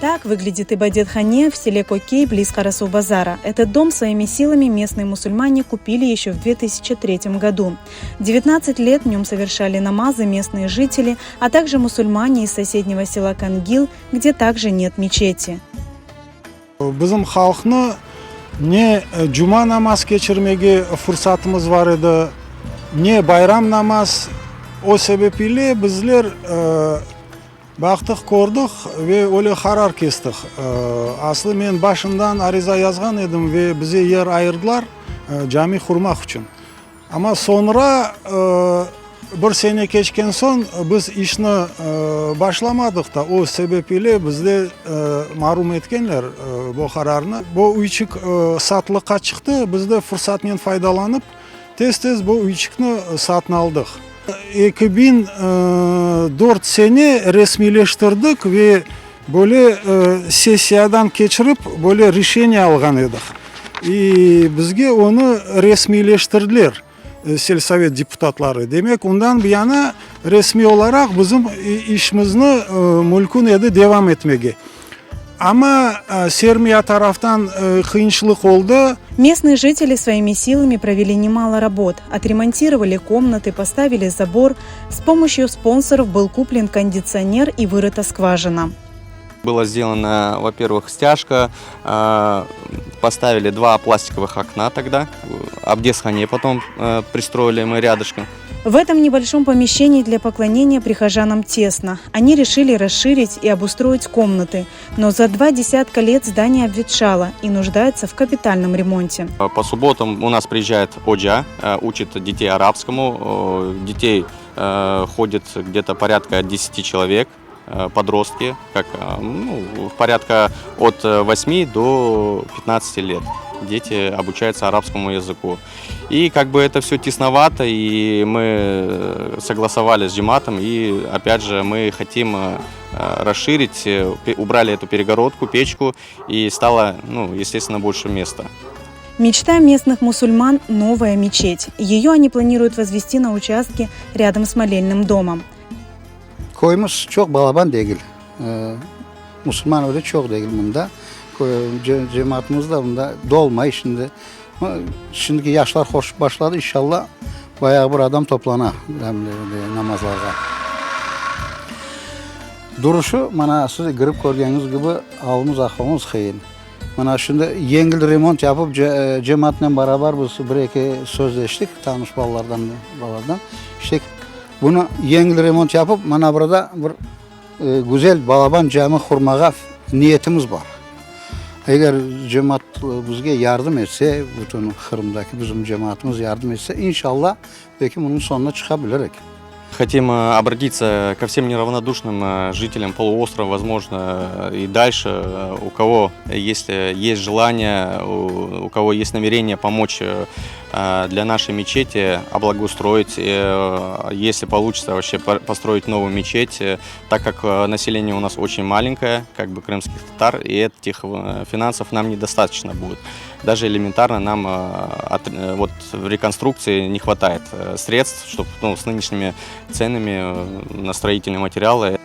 Так выглядит Ибадет-хане в селе Кокей близ Карасу-базара. Этот дом своими силами местные мусульмане купили еще в 2003 году. 19 лет в нем совершали намазы местные жители, а также мусульмане из соседнего села Кангил, где также нет мечети. Bizim xalqni ne juma namoz kechirmege fursatimiz var edi, ne bayram namoz. O sebebiyle bizler baktık, ko'rdik ve öyle karar kestik. Aslı men başından ariza yazgan edim ve bize yer ayırdılar cami kurmak için. Ama sonra bir sene geçken son biz işini başlamadık da o sebebiyle bizde mahrum etkenler bu kararını. Bu uyçuk satılıkka çıktı. Biz de fırsatından faydalanıp tez bu uyçukni satın aldık. 2004 sene resmileştirdik ve böyle sessiyadan geçirip böyle решение algan edik. Bizge onu resmileştirdiler selsovет deputatları. Demek ondan bir yana resmi olarak bizim işimizni mümkün edi devam etmege. Ama Сермия taraftan kıyınçılık oldu. Местные жители своими силами провели немало работ. Отремонтировали комнаты, поставили забор. С помощью спонсоров был куплен кондиционер и вырыта скважина. Было сделано, во-первых, стяжка, поставили 2 пластиковых окна тогда, Абдес-хане потом пристроили мы рядышком. В этом небольшом помещении для поклонения прихожанам тесно. Они решили расширить и обустроить комнаты, но за 20 лет здание обветшало и нуждается в капитальном ремонте. По субботам у нас приезжает оджа, учит детей арабскому, детей ходит где-то порядка 10 человек. Подростки, порядка от 8 до 15 лет. Дети обучаются арабскому языку. И это все тесновато, и мы согласовали с джематом, и опять же мы хотим расширить, убрали эту перегородку, печку, и стало, естественно, больше места. Мечта местных мусульман – новая мечеть. Ее они планируют возвести на участке рядом с молельным домом. Koyumuz çok balaban değil. Müslüman öyle çok değil bunda. Cemaatimiz de bunda dolmayı şimdi. Şimdiki yaşlar hoş başladı. İnşallah bayağı bir adam toplana namazlarda. Duruşu bana siz girip gördüğünüz gibi avımız ahvamız kıyın. Bana şimdi yengil remont yapıp cemaatle beraber biz bir-iki sözleştik tanış babalardan. İşte bunu yengil remont yapıp bana burada bir güzel balaban cami kurmaya niyetimiz var. Eğer cemaat bizge yardım etse, bütün Kırım'daki bizim cemaatimiz yardım etse, inşallah belki bunun sonuna çıkabiliriz. Хотим обратиться ко всем неравнодушным жителям полуострова, возможно, и дальше, у кого есть желание, у кого есть намерение помочь для нашей мечети облагоустроить, если получится вообще построить новую мечеть, так как население у нас очень маленькое, крымских татар, и этих финансов нам недостаточно будет. Даже элементарно нам в реконструкции не хватает средств, чтобы с нынешними ценами на строительные материалы